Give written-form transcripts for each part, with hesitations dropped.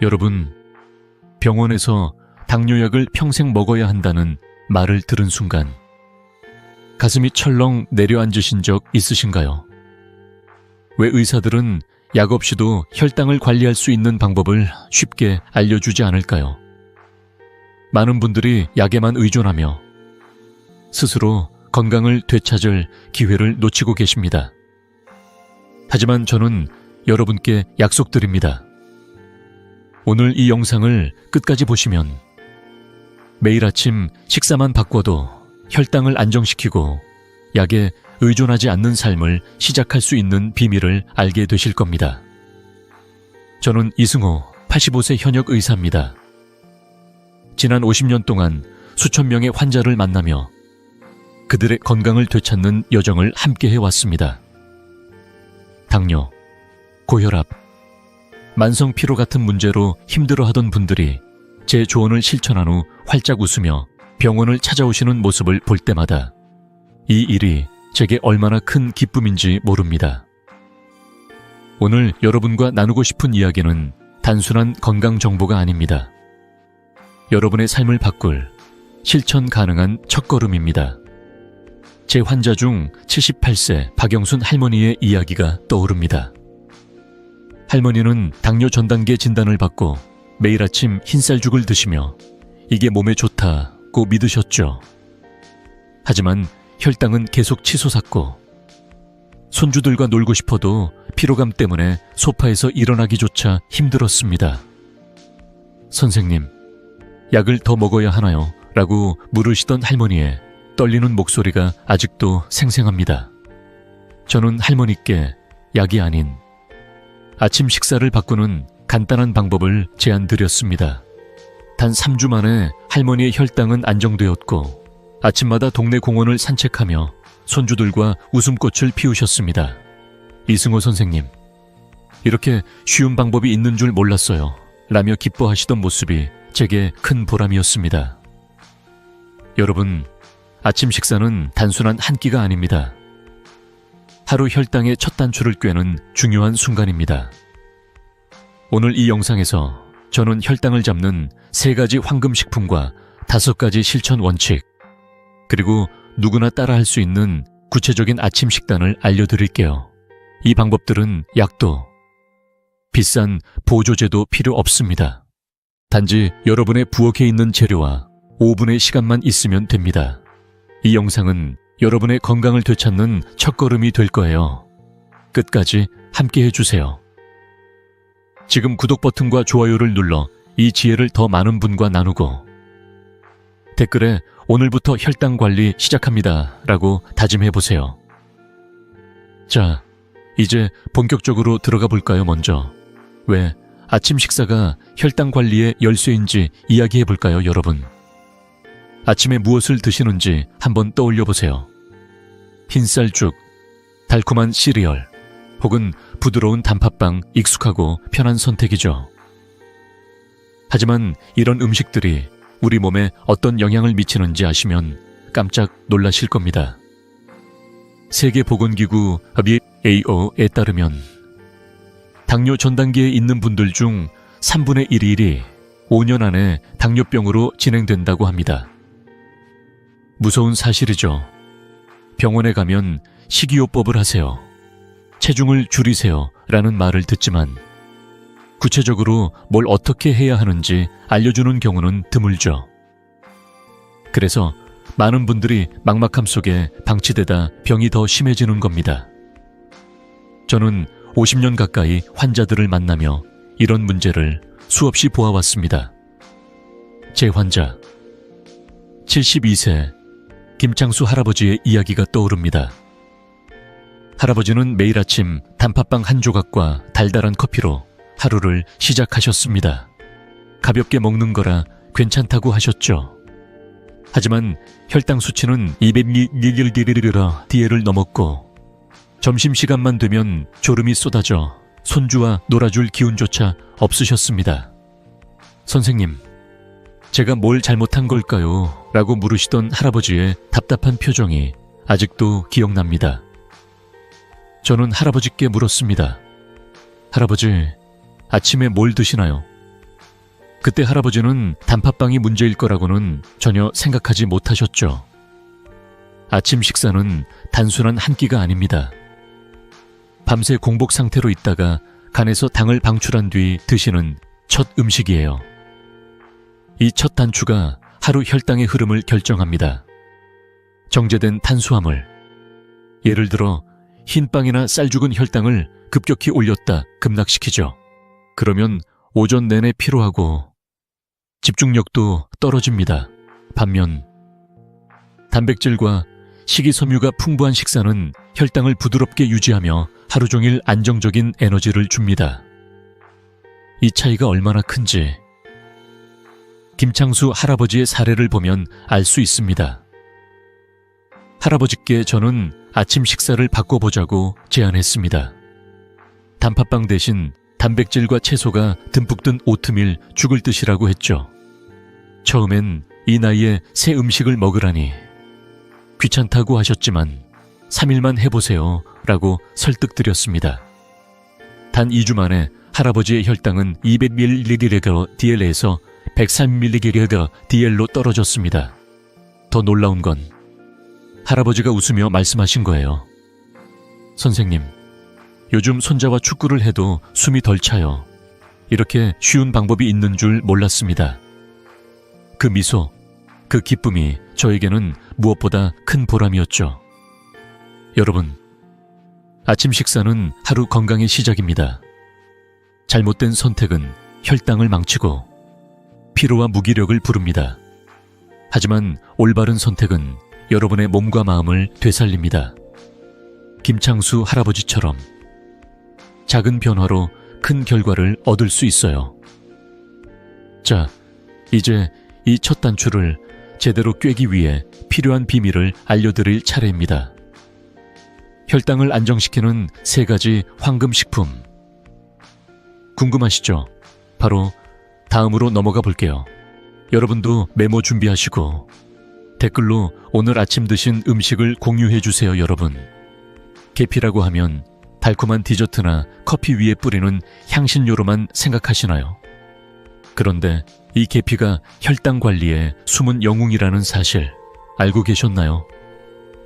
여러분, 병원에서 당뇨약을 평생 먹어야 한다는 말을 들은 순간 가슴이 철렁 내려앉으신 적 있으신가요? 왜 의사들은 약 없이도 혈당을 관리할 수 있는 방법을 쉽게 알려주지 않을까요? 많은 분들이 약에만 의존하며 스스로 건강을 되찾을 기회를 놓치고 계십니다. 하지만 저는 여러분께 약속드립니다. 오늘 이 영상을 끝까지 보시면 매일 아침 식사만 바꿔도 혈당을 안정시키고 약에 의존하지 않는 삶을 시작할 수 있는 비밀을 알게 되실 겁니다. 저는 이승호 85세 현역 의사입니다. 지난 50년 동안 수천 명의 환자를 만나며 그들의 건강을 되찾는 여정을 함께 해왔습니다. 당뇨, 고혈압, 만성 피로 같은 문제로 힘들어하던 분들이 제 조언을 실천한 후 활짝 웃으며 병원을 찾아오시는 모습을 볼 때마다 이 일이 제게 얼마나 큰 기쁨인지 모릅니다. 오늘 여러분과 나누고 싶은 이야기는 단순한 건강 정보가 아닙니다. 여러분의 삶을 바꿀 실천 가능한 첫걸음입니다. 제 환자 중 78세 박영순 할머니의 이야기가 떠오릅니다. 할머니는 당뇨 전단계 진단을 받고 매일 아침 흰쌀죽을 드시며 이게 몸에 좋다고 믿으셨죠. 하지만 혈당은 계속 치솟았고 손주들과 놀고 싶어도 피로감 때문에 소파에서 일어나기조차 힘들었습니다. 선생님, 약을 더 먹어야 하나요? 라고 물으시던 할머니의 떨리는 목소리가 아직도 생생합니다. 저는 할머니께 약이 아닌 아침 식사를 바꾸는 간단한 방법을 제안드렸습니다. 단 3주 만에 할머니의 혈당은 안정되었고 아침마다 동네 공원을 산책하며 손주들과 웃음꽃을 피우셨습니다. 이승호 선생님, 이렇게 쉬운 방법이 있는 줄 몰랐어요. 라며 기뻐하시던 모습이 제게 큰 보람이었습니다. 여러분, 아침 식사는 단순한 한 끼가 아닙니다. 하루 혈당의 첫 단추를 꿰는 중요한 순간입니다. 오늘 이 영상에서 저는 혈당을 잡는 3가지 황금식품과 5가지 실천 원칙, 그리고 누구나 따라할 수 있는 구체적인 아침 식단을 알려드릴게요. 이 방법들은 약도, 비싼 보조제도 필요 없습니다. 단지 여러분의 부엌에 있는 재료와 5분의 시간만 있으면 됩니다. 이 영상은 여러분의 건강을 되찾는 첫걸음이 될 거예요. 끝까지 함께 해주세요. 지금 구독 버튼과 좋아요를 눌러 이 지혜를 더 많은 분과 나누고 댓글에 오늘부터 혈당 관리 시작합니다 라고 다짐해보세요. 자, 이제 본격적으로 들어가 볼까요? 먼저 왜 아침 식사가 혈당 관리의 열쇠인지 이야기해볼까요, 여러분? 아침에 무엇을 드시는지 한번 떠올려보세요. 흰쌀죽, 달콤한 시리얼, 혹은 부드러운 단팥빵, 익숙하고 편한 선택이죠. 하지만 이런 음식들이 우리 몸에 어떤 영향을 미치는지 아시면 깜짝 놀라실 겁니다. 세계보건기구 WHO에 따르면 당뇨 전 단계에 있는 분들 중 3분의 1이 5년 안에 당뇨병으로 진행된다고 합니다. 무서운 사실이죠. 병원에 가면 식이요법을 하세요, 체중을 줄이세요 라는 말을 듣지만 구체적으로 뭘 어떻게 해야 하는지 알려주는 경우는 드물죠. 그래서 많은 분들이 막막함 속에 방치되다 병이 더 심해지는 겁니다. 저는 50년 가까이 환자들을 만나며 이런 문제를 수없이 보아왔습니다. 제 환자, 72세 김창수 할아버지의 이야기가 떠오릅니다. 할아버지는 매일 아침 단팥빵 한 조각과 달달한 커피로 하루를 시작하셨습니다. 가볍게 먹는 거라 괜찮다고 하셨죠. 하지만 혈당 수치는 200mg/dl을 넘었고 점심시간만 되면 졸음이 쏟아져 손주와 놀아줄 기운조차 없으셨습니다. 선생님, 제가 뭘 잘못한 걸까요? 라고 물으시던 할아버지의 답답한 표정이 아직도 기억납니다. 저는 할아버지께 물었습니다. 할아버지, 아침에 뭘 드시나요? 그때 할아버지는 단팥빵이 문제일 거라고는 전혀 생각하지 못하셨죠. 아침 식사는 단순한 한 끼가 아닙니다. 밤새 공복 상태로 있다가 간에서 당을 방출한 뒤 드시는 첫 음식이에요. 이 첫 단추가 하루 혈당의 흐름을 결정합니다. 정제된 탄수화물, 예를 들어 흰빵이나 쌀 죽은 혈당을 급격히 올렸다 급락시키죠. 그러면 오전 내내 피로하고 집중력도 떨어집니다. 반면 단백질과 식이섬유가 풍부한 식사는 혈당을 부드럽게 유지하며 하루 종일 안정적인 에너지를 줍니다. 이 차이가 얼마나 큰지 김창수 할아버지의 사례를 보면 알 수 있습니다. 할아버지께 저는 아침 식사를 바꿔보자고 제안했습니다. 단팥빵 대신 단백질과 채소가 듬뿍 든 오트밀 죽을 드시라고 했죠. 처음엔 이 나이에 새 음식을 먹으라니 귀찮다고 하셨지만 3일만 해보세요 라고 설득드렸습니다. 단 2주 만에 할아버지의 혈당은 200mg/dl에서 103mg/dl로 떨어졌습니다. 더 놀라운 건 할아버지가 웃으며 말씀하신 거예요. 선생님, 요즘 손자와 축구를 해도 숨이 덜 차요. 이렇게 쉬운 방법이 있는 줄 몰랐습니다. 그 미소, 그 기쁨이 저에게는 무엇보다 큰 보람이었죠. 여러분, 아침 식사는 하루 건강의 시작입니다. 잘못된 선택은 혈당을 망치고 피로와 무기력을 부릅니다. 하지만 올바른 선택은 여러분의 몸과 마음을 되살립니다. 김창수 할아버지처럼 작은 변화로 큰 결과를 얻을 수 있어요. 자, 이제 이 첫 단추를 제대로 꿰기 위해 필요한 비밀을 알려드릴 차례입니다. 혈당을 안정시키는 3가지 황금식품. 궁금하시죠? 바로 다음으로 넘어가 볼게요. 여러분도 메모 준비하시고 댓글로 오늘 아침 드신 음식을 공유해 주세요, 여러분. 계피라고 하면 달콤한 디저트나 커피 위에 뿌리는 향신료로만 생각하시나요? 그런데 이 계피가 혈당 관리에 숨은 영웅이라는 사실 알고 계셨나요?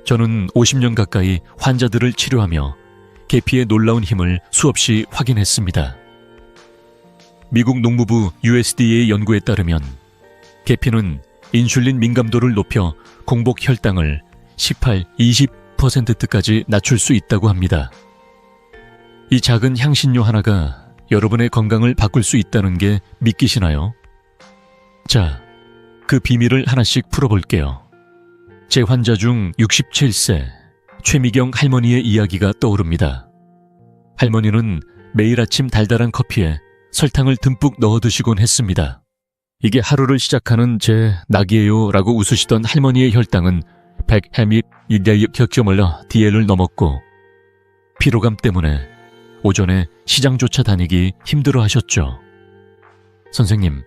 저는 50년 가까이 환자들을 치료하며 계피의 놀라운 힘을 수없이 확인했습니다. 미국 농무부 USDA 연구에 따르면 계피는 인슐린 민감도를 높여 공복 혈당을 18-20%까지 낮출 수 있다고 합니다. 이 작은 향신료 하나가 여러분의 건강을 바꿀 수 있다는 게 믿기시나요? 자, 그 비밀을 하나씩 풀어볼게요. 제 환자 중 67세 최미경 할머니의 이야기가 떠오릅니다. 할머니는 매일 아침 달달한 커피에 설탕을 듬뿍 넣어 드시곤 했습니다. 이게 하루를 시작하는 제 낙이에요 라고 웃으시던 할머니의 혈당은 100mg/dl을 넘었고 피로감 때문에 오전에 시장조차 다니기 힘들어 하셨죠. 선생님,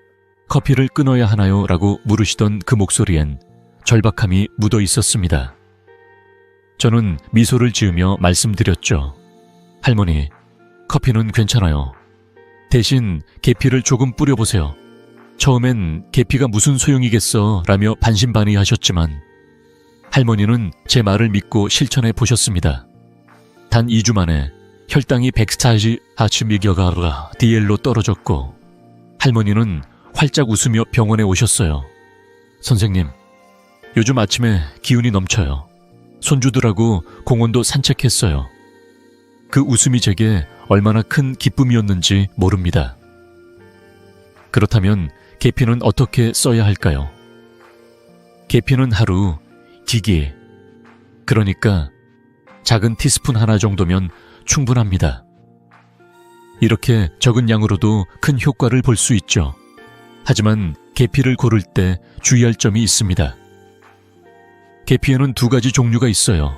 커피를 끊어야 하나요? 라고 물으시던 그 목소리엔 절박함이 묻어 있었습니다. 저는 미소를 지으며 말씀드렸죠. 할머니, 커피는 괜찮아요. 대신 계피를 조금 뿌려보세요. 처음엔 계피가 무슨 소용이겠어 라며 반신반의하셨지만 할머니는 제 말을 믿고 실천해 보셨습니다. 단 2주 만에 혈당이 140mg/dl로 떨어졌고 할머니는 활짝 웃으며 병원에 오셨어요. 선생님, 요즘 아침에 기운이 넘쳐요. 손주들하고 공원도 산책했어요. 그 웃음이 제게 얼마나 큰 기쁨이었는지 모릅니다. 그렇다면 계피는 어떻게 써야 할까요? 계피는 하루 기기, 그러니까 작은 티스푼 하나 정도면 충분합니다. 이렇게 적은 양으로도 큰 효과를 볼 수 있죠. 하지만 계피를 고를 때 주의할 점이 있습니다. 계피에는 2가지 종류가 있어요.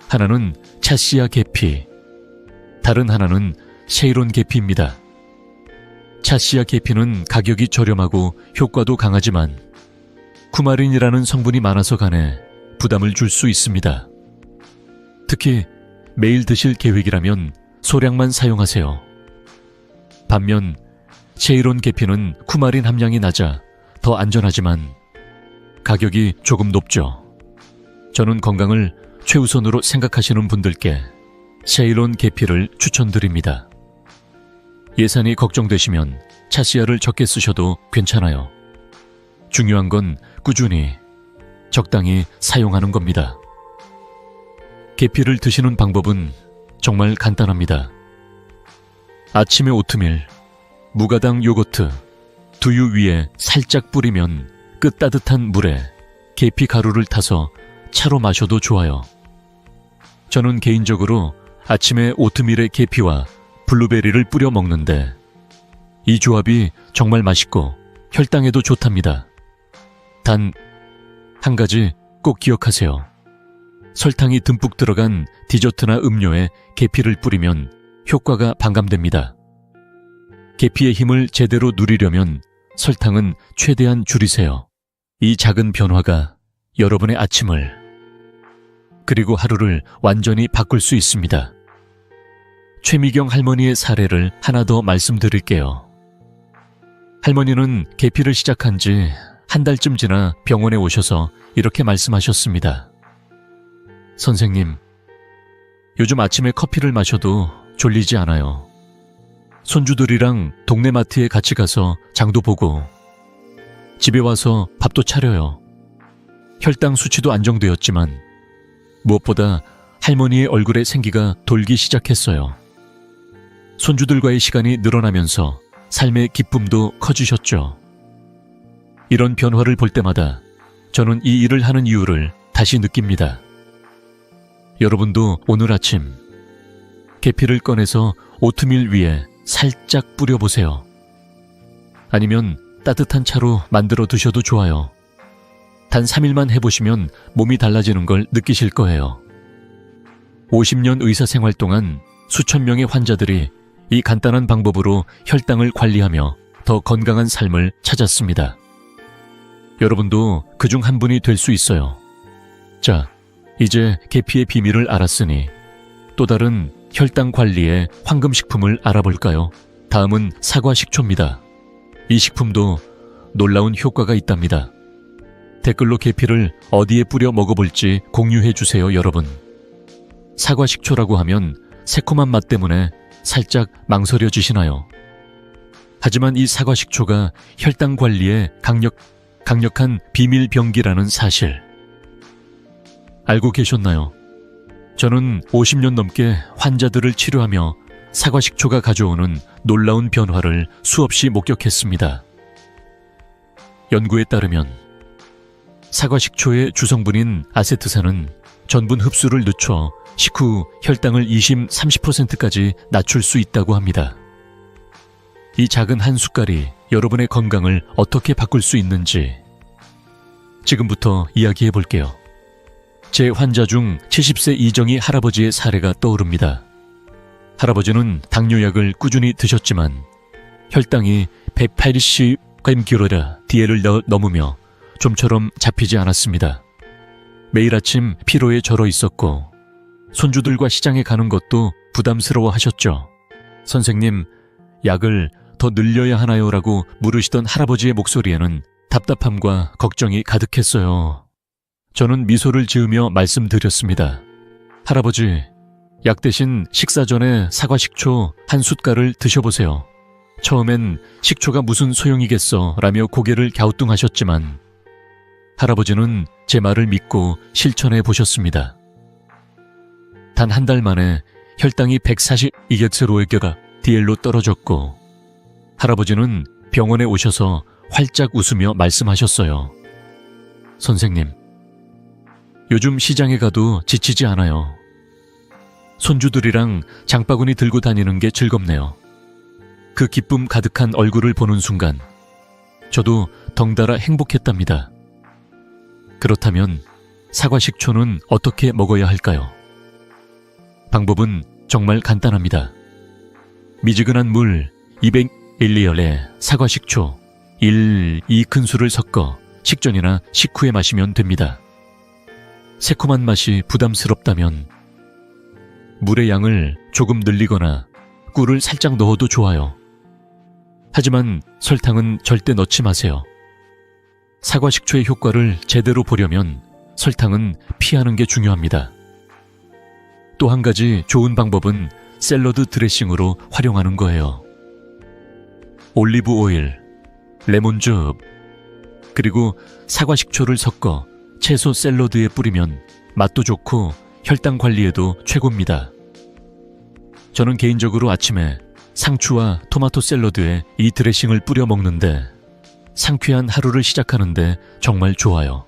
하나는 차시아 계피, 다른 하나는 세이론 계피입니다. 차시아 계피는 가격이 저렴하고 효과도 강하지만 쿠마린이라는 성분이 많아서 간에 부담을 줄 수 있습니다. 특히 매일 드실 계획이라면 소량만 사용하세요. 반면 세이론 계피는 쿠마린 함량이 낮아 더 안전하지만 가격이 조금 높죠. 저는 건강을 최우선으로 생각하시는 분들께 세이론 계피를 추천드립니다. 예산이 걱정되시면 차시아를 적게 쓰셔도 괜찮아요. 중요한 건 꾸준히 적당히 사용하는 겁니다. 계피를 드시는 방법은 정말 간단합니다. 아침에 오트밀, 무가당 요거트, 두유 위에 살짝 뿌리면 끝 따뜻한 물에 계피 가루를 타서 차로 마셔도 좋아요. 저는 개인적으로 아침에 오트밀에 계피와 블루베리를 뿌려 먹는데 이 조합이 정말 맛있고 혈당에도 좋답니다. 단 한 가지 꼭 기억하세요. 설탕이 듬뿍 들어간 디저트나 음료에 계피를 뿌리면 효과가 반감됩니다. 계피의 힘을 제대로 누리려면 설탕은 최대한 줄이세요. 이 작은 변화가 여러분의 아침을 그리고 하루를 완전히 바꿀 수 있습니다. 최미경 할머니의 사례를 하나 더 말씀드릴게요. 할머니는 계피를 시작한 지 한 달쯤 지나 병원에 오셔서 이렇게 말씀하셨습니다. 선생님, 요즘 아침에 커피를 마셔도 졸리지 않아요. 손주들이랑 동네 마트에 같이 가서 장도 보고 집에 와서 밥도 차려요. 혈당 수치도 안정되었지만 무엇보다 할머니의 얼굴에 생기가 돌기 시작했어요. 손주들과의 시간이 늘어나면서 삶의 기쁨도 커지셨죠. 이런 변화를 볼 때마다 저는 이 일을 하는 이유를 다시 느낍니다. 여러분도 오늘 아침 계피를 꺼내서 오트밀 위에 살짝 뿌려보세요. 아니면 따뜻한 차로 만들어 드셔도 좋아요. 단 3일만 해보시면 몸이 달라지는 걸 느끼실 거예요. 50년 의사생활 동안 수천 명의 환자들이 이 간단한 방법으로 혈당을 관리하며 더 건강한 삶을 찾았습니다. 여러분도 그중 한 분이 될 수 있어요. 자, 이제 계피의 비밀을 알았으니 또 다른 혈당 관리의 황금식품을 알아볼까요? 다음은 사과 식초입니다. 이 식품도 놀라운 효과가 있답니다. 댓글로 계피를 어디에 뿌려 먹어볼지 공유해주세요, 여러분. 사과 식초라고 하면 새콤한 맛 때문에 살짝 망설여지시나요? 하지만 이 사과 식초가 혈당 관리에 강력한 비밀 병기라는 사실 알고 계셨나요? 저는 50년 넘게 환자들을 치료하며 사과 식초가 가져오는 놀라운 변화를 수없이 목격했습니다. 연구에 따르면 사과 식초의 주성분인 아세트산은 전분 흡수를 늦춰 식후 혈당을 30%까지 낮출 수 있다고 합니다. 이 작은 한 숟갈이 여러분의 건강을 어떻게 바꿀 수 있는지 지금부터 이야기해 볼게요. 제 환자 중 70세 이정희 할아버지의 사례가 떠오릅니다. 할아버지는 당뇨약을 꾸준히 드셨지만 혈당이 180gkg DL을 넘으며 좀처럼 잡히지 않았습니다. 매일 아침 피로에 절어 있었고 손주들과 시장에 가는 것도 부담스러워 하셨죠. 선생님, 약을 더 늘려야 하나요? 라고 물으시던 할아버지의 목소리에는 답답함과 걱정이 가득했어요. 저는 미소를 지으며 말씀드렸습니다. 할아버지, 약 대신 식사 전에 사과 식초 한 숟갈을 드셔보세요. 처음엔 식초가 무슨 소용이겠어 라며 고개를 갸우뚱하셨지만 할아버지는 제 말을 믿고 실천해 보셨습니다. 단 한 달 만에 혈당이 142가 DL로 떨어졌고 할아버지는 병원에 오셔서 활짝 웃으며 말씀하셨어요. 선생님, 요즘 시장에 가도 지치지 않아요. 손주들이랑 장바구니 들고 다니는 게 즐겁네요. 그 기쁨 가득한 얼굴을 보는 순간 저도 덩달아 행복했답니다. 그렇다면 사과 식초는 어떻게 먹어야 할까요? 방법은 정말 간단합니다. 미지근한 물 200ml에 사과 식초 2큰술을 섞어 식전이나 식후에 마시면 됩니다. 새콤한 맛이 부담스럽다면 물의 양을 조금 늘리거나 꿀을 살짝 넣어도 좋아요. 하지만 설탕은 절대 넣지 마세요. 사과 식초의 효과를 제대로 보려면 설탕은 피하는 게 중요합니다. 또 한 가지 좋은 방법은 샐러드 드레싱으로 활용하는 거예요. 올리브 오일, 레몬즙, 그리고 사과 식초를 섞어 채소 샐러드에 뿌리면 맛도 좋고 혈당 관리에도 최고입니다. 저는 개인적으로 아침에 상추와 토마토 샐러드에 이 드레싱을 뿌려 먹는데 상쾌한 하루를 시작하는데 정말 좋아요.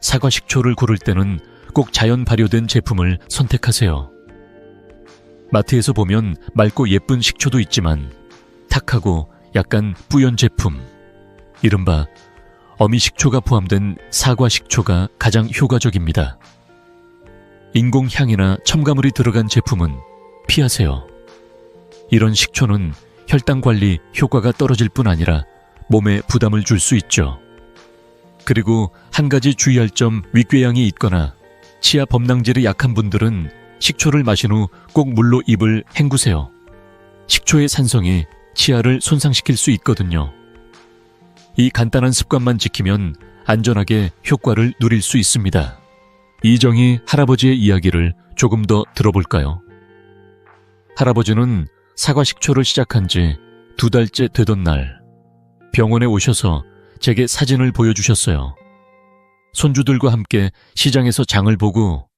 사과 식초를 고를 때는 꼭 자연 발효된 제품을 선택하세요. 마트에서 보면 맑고 예쁜 식초도 있지만 탁하고 약간 뿌연 제품, 이른바 어미 식초가 포함된 사과 식초가 가장 효과적입니다. 인공향이나 첨가물이 들어간 제품은 피하세요. 이런 식초는 혈당 관리 효과가 떨어질 뿐 아니라 몸에 부담을 줄 수 있죠. 그리고 한 가지 주의할 점, 윗궤양이 있거나 치아 범랑질이 약한 분들은 식초를 마신 후 꼭 물로 입을 헹구세요. 식초의 산성이 치아를 손상시킬 수 있거든요. 이 간단한 습관만 지키면 안전하게 효과를 누릴 수 있습니다. 이정희 할아버지의 이야기를 조금 더 들어볼까요? 할아버지는 사과 식초를 시작한 지 2달째 되던 날 병원에 오셔서 제게 사진을 보여주셨어요. 손주들과 함께 시장에서 장을 보고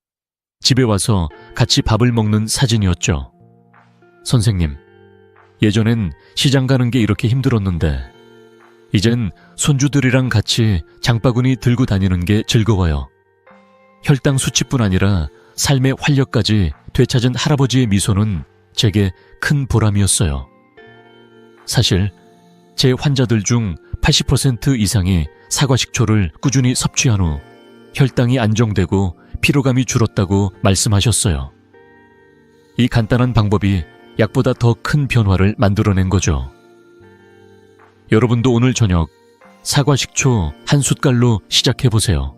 집에 와서 같이 밥을 먹는 사진이었죠. 선생님, 예전엔 시장 가는 게 이렇게 힘들었는데 이젠 손주들이랑 같이 장바구니 들고 다니는 게 즐거워요. 혈당 수치뿐 아니라 삶의 활력까지 되찾은 할아버지의 미소는 제게 큰 보람이었어요. 사실 제 환자들 중 80% 이상이 사과 식초를 꾸준히 섭취한 후 혈당이 안정되고 피로감이 줄었다고 말씀하셨어요. 이 간단한 방법이 약보다 더 큰 변화를 만들어낸 거죠. 여러분도 오늘 저녁 사과 식초 한 숟갈로 시작해보세요.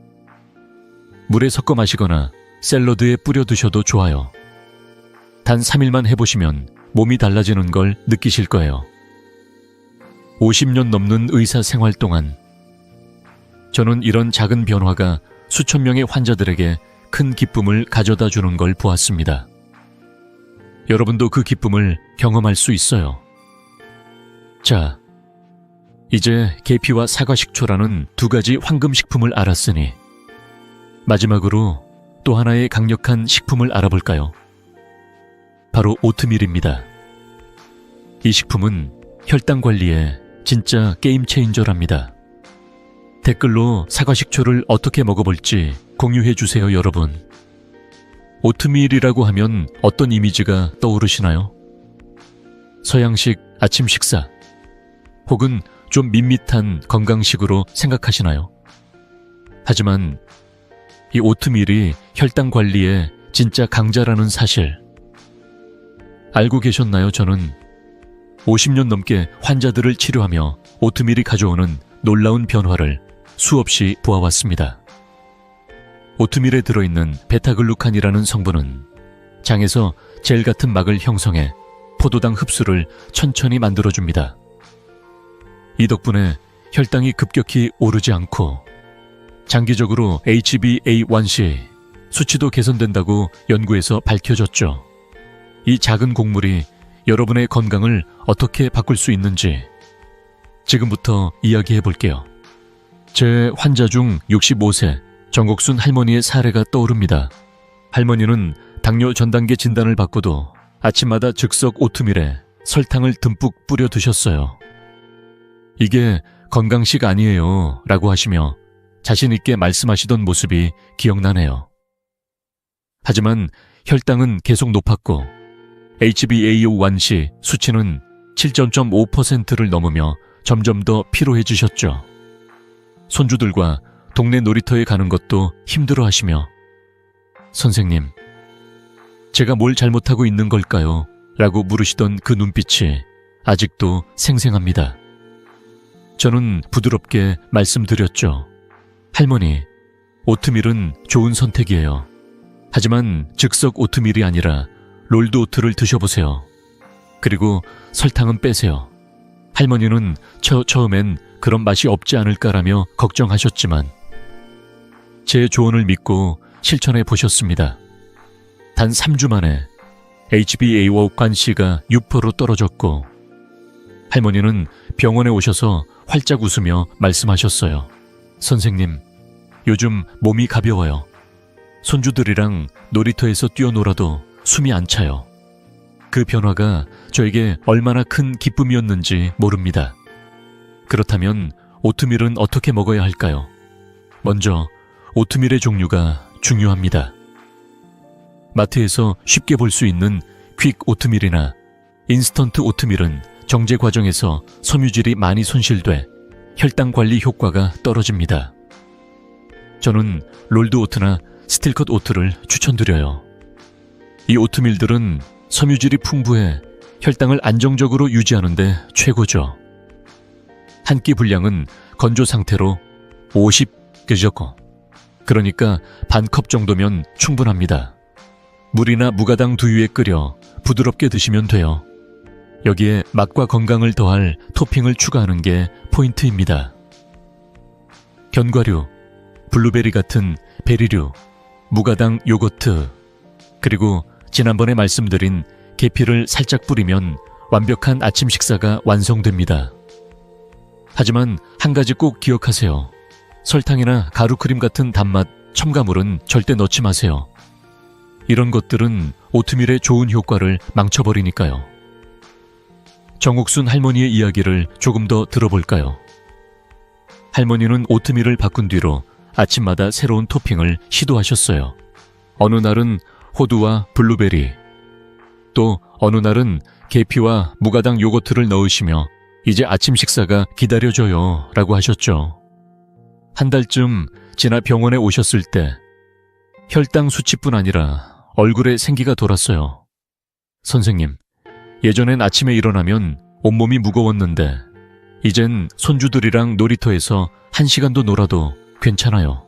물에 섞어 마시거나 샐러드에 뿌려 드셔도 좋아요. 단 3일만 해보시면 몸이 달라지는 걸 느끼실 거예요. 50년 넘는 의사 생활 동안 저는 이런 작은 변화가 수천 명의 환자들에게 큰 기쁨을 가져다 주는 걸 보았습니다. 여러분도 그 기쁨을 경험할 수 있어요. 자, 이제 계피와 사과 식초라는 두 가지 황금 식품을 알았으니 마지막으로 또 하나의 강력한 식품을 알아볼까요? 바로 오트밀입니다. 이 식품은 혈당 관리에 진짜 게임 체인저랍니다. 댓글로 사과 식초를 어떻게 먹어볼지 공유해 주세요, 여러분. 오트밀이라고 하면 어떤 이미지가 떠오르시나요? 서양식 아침 식사, 혹은 좀 밋밋한 건강식으로 생각하시나요? 하지만 이 오트밀이 혈당 관리에 진짜 강자라는 사실 알고 계셨나요? 저는 50년 넘게 환자들을 치료하며 오트밀이 가져오는 놀라운 변화를 수없이 보아왔습니다. 오트밀에 들어있는 베타글루칸이라는 성분은 장에서 젤 같은 막을 형성해 포도당 흡수를 천천히 만들어줍니다. 이 덕분에 혈당이 급격히 오르지 않고 장기적으로 HbA1c 수치도 개선된다고 연구에서 밝혀졌죠. 이 작은 곡물이 여러분의 건강을 어떻게 바꿀 수 있는지 지금부터 이야기해 볼게요. 제 환자 중 65세 정곡순 할머니의 사례가 떠오릅니다. 할머니는 당뇨 전단계 진단을 받고도 아침마다 즉석 오트밀에 설탕을 듬뿍 뿌려 드셨어요. 이게 건강식 아니에요 라고 하시며 자신 있게 말씀하시던 모습이 기억나네요. 하지만 혈당은 계속 높았고 HbA1c 수치는 7.5%를 넘으며 점점 더 피로해지셨죠. 손주들과 동네 놀이터에 가는 것도 힘들어하시며 선생님, 제가 뭘 잘못하고 있는 걸까요? 라고 물으시던 그 눈빛이 아직도 생생합니다. 저는 부드럽게 말씀드렸죠. 할머니, 오트밀은 좋은 선택이에요. 하지만 즉석 오트밀이 아니라 롤드 오트를 드셔보세요. 그리고 설탕은 빼세요. 할머니는 처음엔 그런 맛이 없지 않을까라며 걱정하셨지만 제 조언을 믿고 실천해 보셨습니다. 단 3주 만에 HbA1 관시가 6%로 떨어졌고 할머니는 병원에 오셔서 활짝 웃으며 말씀하셨어요. 선생님, 요즘 몸이 가벼워요. 손주들이랑 놀이터에서 뛰어놀아도 숨이 안 차요. 그 변화가 저에게 얼마나 큰 기쁨이었는지 모릅니다. 그렇다면 오트밀은 어떻게 먹어야 할까요? 먼저 오트밀의 종류가 중요합니다. 마트에서 쉽게 볼 수 있는 퀵 오트밀이나 인스턴트 오트밀은 정제 과정에서 섬유질이 많이 손실돼 혈당 관리 효과가 떨어집니다. 저는 롤드 오트나 스틸컷 오트를 추천드려요. 이 오트밀들은 섬유질이 풍부해 혈당을 안정적으로 유지하는 데 최고죠. 한 끼 분량은 건조 상태로 50g고, 그러니까 반컵 정도면 충분합니다. 물이나 무가당 두유에 끓여 부드럽게 드시면 돼요. 여기에 맛과 건강을 더할 토핑을 추가하는 게 포인트입니다. 견과류, 블루베리 같은 베리류, 무가당 요거트, 그리고 지난번에 말씀드린 계피를 살짝 뿌리면 완벽한 아침 식사가 완성됩니다. 하지만 한 가지 꼭 기억하세요. 설탕이나 가루크림 같은 단맛, 첨가물은 절대 넣지 마세요. 이런 것들은 오트밀의 좋은 효과를 망쳐버리니까요. 정옥순 할머니의 이야기를 조금 더 들어볼까요? 할머니는 오트밀을 바꾼 뒤로 아침마다 새로운 토핑을 시도하셨어요. 어느 날은 호두와 블루베리, 또 어느 날은 계피와 무가당 요거트를 넣으시며 이제 아침 식사가 기다려져요 라고 하셨죠. 한 달쯤 지나 병원에 오셨을 때 혈당 수치뿐 아니라 얼굴에 생기가 돌았어요. 선생님, 예전엔 아침에 일어나면 온몸이 무거웠는데 이젠 손주들이랑 놀이터에서 1시간도 놀아도 괜찮아요.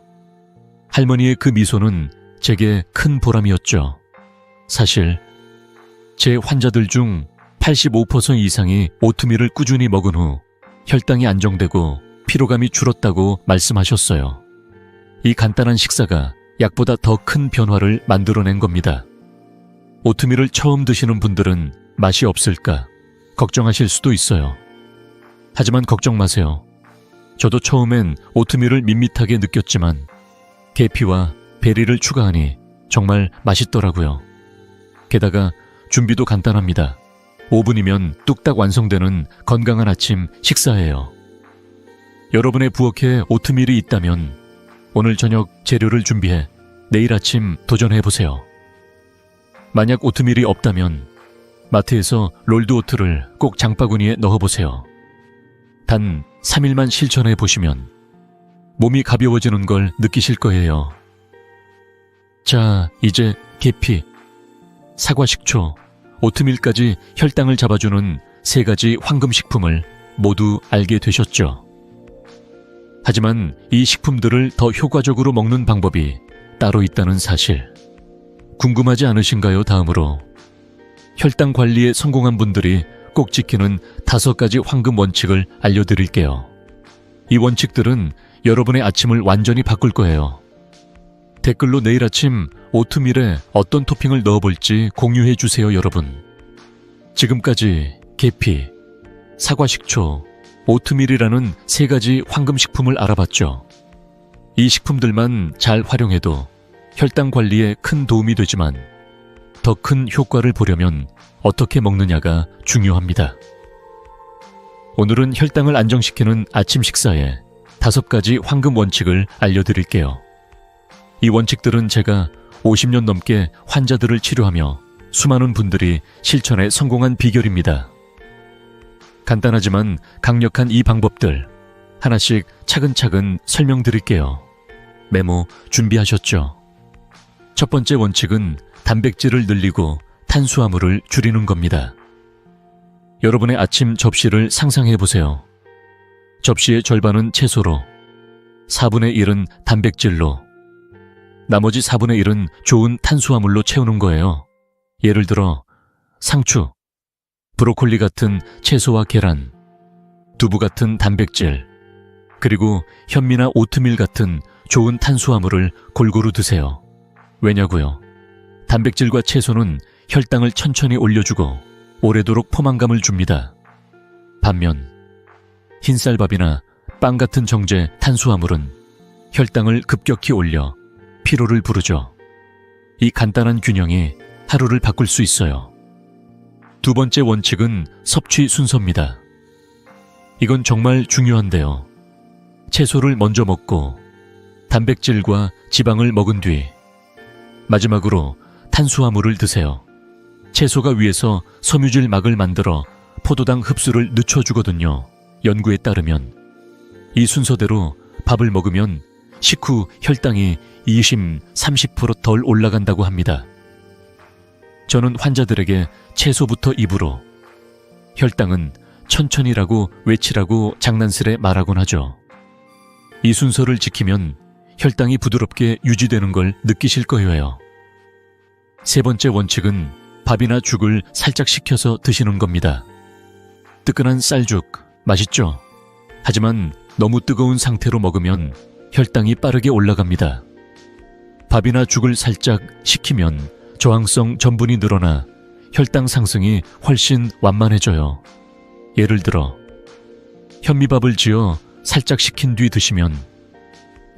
할머니의 그 미소는 제게 큰 보람이었죠. 사실 제 환자들 중 85% 이상이 오트밀을 꾸준히 먹은 후 혈당이 안정되고 피로감이 줄었다고 말씀하셨어요. 이 간단한 식사가 약보다 더 큰 변화를 만들어낸 겁니다. 오트밀을 처음 드시는 분들은 맛이 없을까 걱정하실 수도 있어요. 하지만 걱정 마세요. 저도 처음엔 오트밀을 밋밋하게 느꼈지만 계피와 베리를 추가하니 정말 맛있더라고요. 게다가 준비도 간단합니다. 5분이면 뚝딱 완성되는 건강한 아침 식사예요. 여러분의 부엌에 오트밀이 있다면 오늘 저녁 재료를 준비해 내일 아침 도전해보세요. 만약 오트밀이 없다면 마트에서 롤드 오트를 꼭 장바구니에 넣어보세요. 단 3일만 실천해보시면 몸이 가벼워지는 걸 느끼실 거예요. 자, 이제 계피, 사과 식초, 오트밀까지 혈당을 잡아주는 3가지 황금식품을 모두 알게 되셨죠. 하지만 이 식품들을 더 효과적으로 먹는 방법이 따로 있다는 사실 궁금하지 않으신가요? 다음으로 혈당 관리에 성공한 분들이 꼭 지키는 5가지 황금 원칙을 알려드릴게요. 이 원칙들은 여러분의 아침을 완전히 바꿀 거예요. 댓글로 내일 아침 오트밀에 어떤 토핑을 넣어볼지 공유해 주세요, 여러분. 지금까지 계피, 사과식초, 오트밀이라는 3가지 황금식품을 알아봤죠. 이 식품들만 잘 활용해도 혈당 관리에 큰 도움이 되지만 더 큰 효과를 보려면 어떻게 먹느냐가 중요합니다. 오늘은 혈당을 안정시키는 아침 식사에 5가지 황금 원칙을 알려드릴게요. 이 원칙들은 제가 50년 넘게 환자들을 치료하며 수많은 분들이 실천에 성공한 비결입니다. 간단하지만 강력한 이 방법들 하나씩 차근차근 설명드릴게요. 메모 준비하셨죠? 첫 번째 원칙은 단백질을 늘리고 탄수화물을 줄이는 겁니다. 여러분의 아침 접시를 상상해 보세요. 접시의 절반은 채소로, 4분의 1은 단백질로, 나머지 4분의 1은 좋은 탄수화물로 채우는 거예요. 예를 들어 상추, 브로콜리 같은 채소와 계란, 두부 같은 단백질, 그리고 현미나 오트밀 같은 좋은 탄수화물을 골고루 드세요. 왜냐고요? 단백질과 채소는 혈당을 천천히 올려주고 오래도록 포만감을 줍니다. 반면 흰쌀밥이나 빵 같은 정제 탄수화물은 혈당을 급격히 올려 피로를 부르죠. 이 간단한 균형이 하루를 바꿀 수 있어요. 두 번째 원칙은 섭취 순서입니다. 이건 정말 중요한데요. 채소를 먼저 먹고 단백질과 지방을 먹은 뒤 마지막으로 탄수화물을 드세요. 채소가 위에서 섬유질 막을 만들어 포도당 흡수를 늦춰주거든요. 연구에 따르면 이 순서대로 밥을 먹으면 식후 혈당이 20-30% 덜 올라간다고 합니다. 저는 환자들에게 채소부터 입으로 혈당은 천천히라고 외치라고 장난스레 말하곤 하죠. 이 순서를 지키면 혈당이 부드럽게 유지되는 걸 느끼실 거예요. 세 번째 원칙은 밥이나 죽을 살짝 식혀서 드시는 겁니다. 뜨끈한 쌀죽 맛있죠? 하지만 너무 뜨거운 상태로 먹으면 혈당이 빠르게 올라갑니다. 밥이나 죽을 살짝 식히면 저항성 전분이 늘어나 혈당 상승이 훨씬 완만해져요. 예를 들어 현미밥을 지어 살짝 식힌 뒤 드시면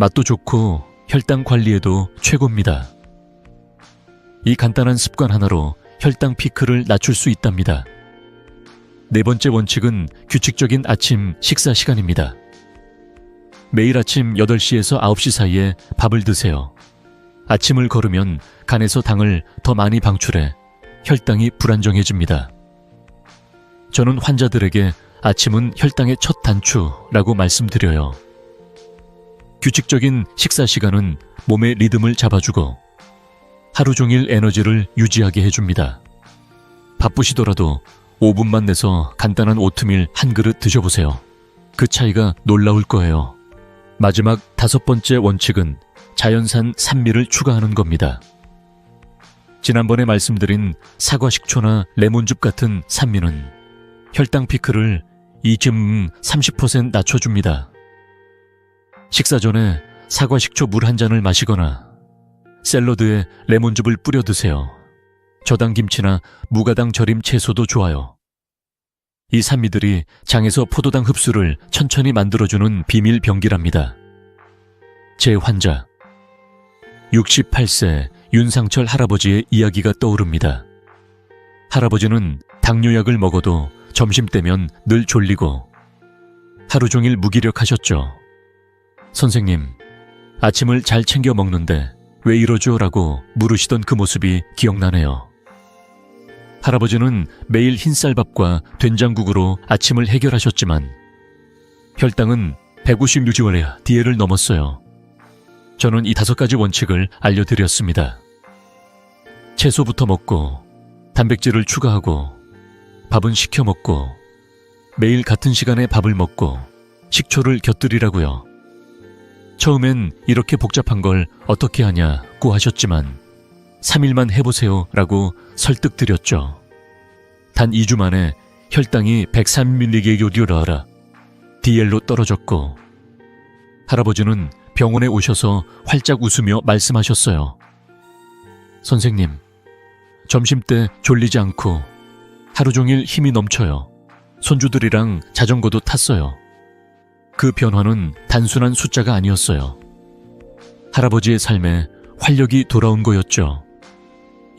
맛도 좋고 혈당 관리에도 최고입니다. 이 간단한 습관 하나로 혈당 피크를 낮출 수 있답니다. 네 번째 원칙은 규칙적인 아침 식사 시간입니다. 매일 아침 8시에서 9시 사이에 밥을 드세요. 아침을 거르면 간에서 당을 더 많이 방출해 혈당이 불안정해집니다. 저는 환자들에게 아침은 혈당의 첫 단추라고 말씀드려요. 규칙적인 식사 시간은 몸의 리듬을 잡아주고 하루 종일 에너지를 유지하게 해줍니다. 바쁘시더라도 5분만 내서 간단한 오트밀 한 그릇 드셔보세요. 그 차이가 놀라울 거예요. 마지막 5번째 원칙은 자연산 산미를 추가하는 겁니다. 지난번에 말씀드린 사과 식초나 레몬즙 같은 산미는 혈당 피크를 30% 낮춰줍니다. 식사 전에 사과 식초 물 한 잔을 마시거나 샐러드에 레몬즙을 뿌려 드세요. 저당 김치나 무가당 절임 채소도 좋아요. 이 산미들이 장에서 포도당 흡수를 천천히 만들어주는 비밀 병기랍니다. 제 환자 68세 윤상철 할아버지의 이야기가 떠오릅니다. 할아버지는 당뇨약을 먹어도 점심때면 늘 졸리고 하루 종일 무기력하셨죠. 선생님, 아침을 잘 챙겨 먹는데 왜 이러죠? 라고 물으시던 그 모습이 기억나네요. 할아버지는 매일 흰쌀밥과 된장국으로 아침을 해결하셨지만 혈당은 150 DL을 넘었어요. 저는 이 5가지 원칙을 알려드렸습니다. 채소부터 먹고 단백질을 추가하고 밥은 시켜 먹고 매일 같은 시간에 밥을 먹고 식초를 곁들이라고요. 처음엔 이렇게 복잡한 걸 어떻게 하냐고 하셨지만 3일만 해보세요 라고 설득드렸죠. 단 2주 만에 혈당이 103mg DL로 떨어졌고 할아버지는 병원에 오셔서 활짝 웃으며 말씀하셨어요. 선생님, 점심때 졸리지 않고 하루 종일 힘이 넘쳐요. 손주들이랑 자전거도 탔어요. 그 변화는 단순한 숫자가 아니었어요. 할아버지의 삶에 활력이 돌아온 거였죠.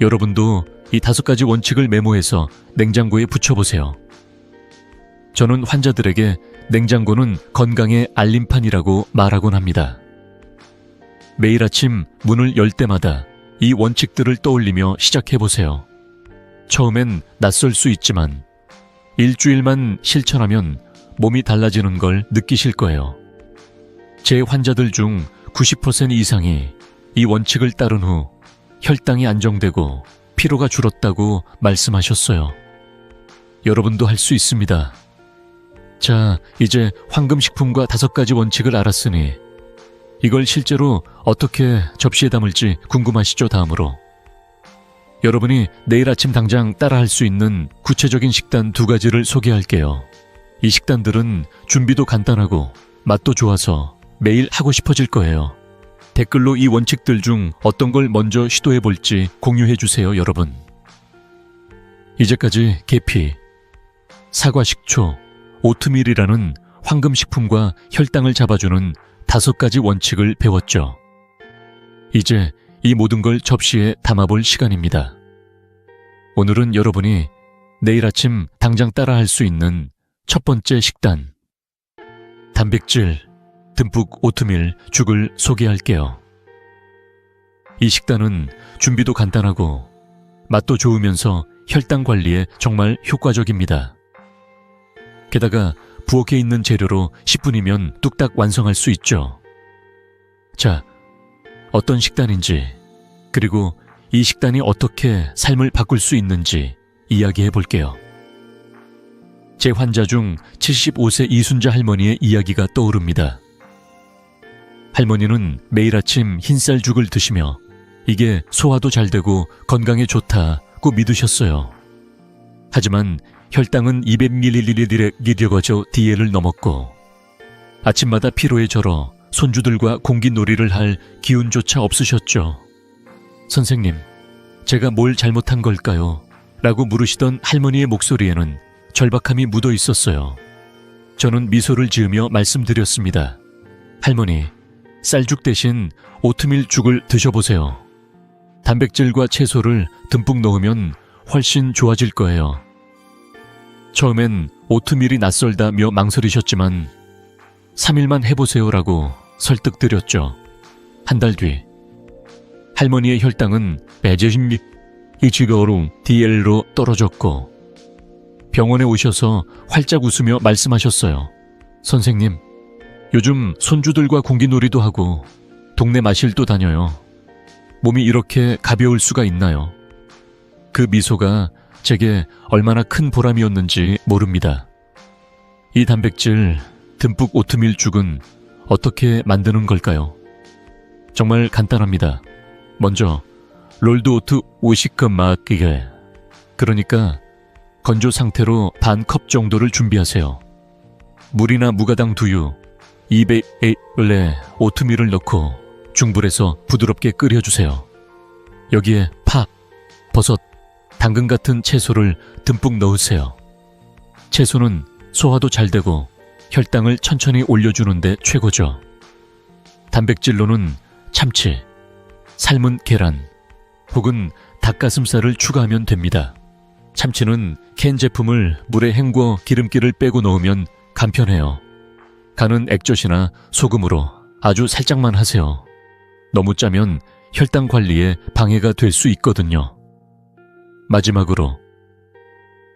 여러분도 이 5가지 원칙을 메모해서 냉장고에 붙여보세요. 저는 환자들에게 냉장고는 건강의 알림판이라고 말하곤 합니다. 매일 아침 문을 열 때마다 이 원칙들을 떠올리며 시작해보세요. 처음엔 낯설 수 있지만 일주일만 실천하면 몸이 달라지는 걸 느끼실 거예요. 제 환자들 중 90% 이상이 이 원칙을 따른 후 혈당이 안정되고 피로가 줄었다고 말씀하셨어요. 여러분도 할 수 있습니다. 자, 이제 황금식품과 5가지 원칙을 알았으니 이걸 실제로 어떻게 접시에 담을지 궁금하시죠? 다음으로 여러분이 내일 아침 당장 따라할 수 있는 구체적인 식단 2가지를 소개할게요. 이 식단들은 준비도 간단하고 맛도 좋아서 매일 하고 싶어질 거예요. 댓글로 이 원칙들 중 어떤 걸 먼저 시도해 볼지 공유해 주세요, 여러분. 이제까지 계피, 사과 식초, 오트밀이라는 황금식품과 혈당을 잡아주는 5가지 원칙을 배웠죠. 이제 이 모든 걸 접시에 담아볼 시간입니다. 오늘은 여러분이 내일 아침 당장 따라할 수 있는 첫 번째 식단, 단백질 듬뿍 오트밀 죽을 소개할게요. 이 식단은 준비도 간단하고 맛도 좋으면서 혈당 관리에 정말 효과적입니다. 게다가 부엌에 있는 재료로 10분이면 뚝딱 완성할 수 있죠. 자, 어떤 식단인지, 그리고 이 식단이 어떻게 삶을 바꿀 수 있는지 이야기해 볼게요. 제 환자 중 75세 이순자 할머니의 이야기가 떠오릅니다. 할머니는 매일 아침 흰쌀죽을 드시며 이게 소화도 잘 되고 건강에 좋다고 믿으셨어요. 하지만 혈당은 200ml DL을 넘었고 아침마다 피로에 절어 손주들과 공기놀이를 할 기운조차 없으셨죠. 선생님, 제가 뭘 잘못한 걸까요? 라고 물으시던 할머니의 목소리에는 절박함이 묻어 있었어요. 저는 미소를 지으며 말씀드렸습니다. 할머니, 쌀죽 대신 오트밀 죽을 드셔보세요. 단백질과 채소를 듬뿍 넣으면 훨씬 좋아질 거예요. 처음엔 오트밀이 낯설다며 망설이셨지만 3일만 해보세요라고 설득드렸죠. 한 달 뒤, 할머니의 혈당은 120mg DL로 떨어졌고 병원에 오셔서 활짝 웃으며 말씀하셨어요. 선생님, 요즘 손주들과 공기놀이도 하고 동네 마실도 다녀요. 몸이 이렇게 가벼울 수가 있나요? 그 미소가 제게 얼마나 큰 보람이었는지 모릅니다. 이 단백질 듬뿍 오트밀 죽은 어떻게 만드는 걸까요? 정말 간단합니다. 먼저 롤드 오트 50컵 맛이게, 그러니까 건조 상태로 반 컵 정도를 준비하세요. 물이나 무가당 두유 200ml에 오트밀을 넣고 중불에서 부드럽게 끓여주세요. 여기에 파, 버섯, 당근 같은 채소를 듬뿍 넣으세요. 채소는 소화도 잘 되고 혈당을 천천히 올려주는데 최고죠. 단백질로는 참치, 삶은 계란, 혹은 닭가슴살을 추가하면 됩니다. 참치는 캔 제품을 물에 헹궈 기름기를 빼고 넣으면 간편해요. 간은 액젓이나 소금으로 아주 살짝만 하세요. 너무 짜면 혈당 관리에 방해가 될 수 있거든요. 마지막으로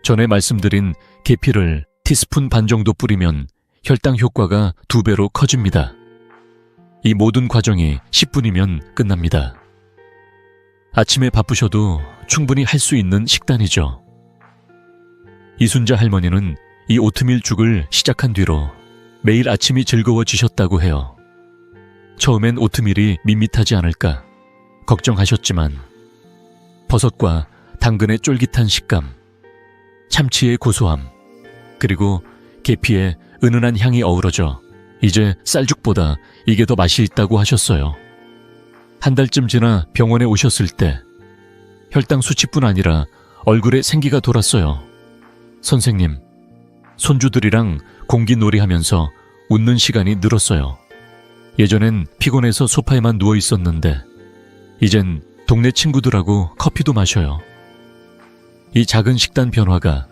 전에 말씀드린 계피를 티스푼 반 정도 뿌리면 혈당 효과가 2배로 커집니다. 이 모든 과정이 10분이면 끝납니다. 아침에 바쁘셔도 충분히 할 수 있는 식단이죠. 이순자 할머니는 이 오트밀 죽을 시작한 뒤로 매일 아침이 즐거워지셨다고 해요. 처음엔 오트밀이 밋밋하지 않을까 걱정하셨지만 버섯과 당근의 쫄깃한 식감, 참치의 고소함, 그리고 계피의 은은한 향이 어우러져 이제 쌀죽보다 이게 더 맛이 있다고 하셨어요. 한 달쯤 지나 병원에 오셨을 때 혈당 수치뿐 아니라 얼굴에 생기가 돌았어요. 선생님, 손주들이랑 공기놀이 하면서 웃는 시간이 늘었어요. 예전엔 피곤해서 소파에만 누워 있었는데 이젠 동네 친구들하고 커피도 마셔요. 이 작은 식단 변화가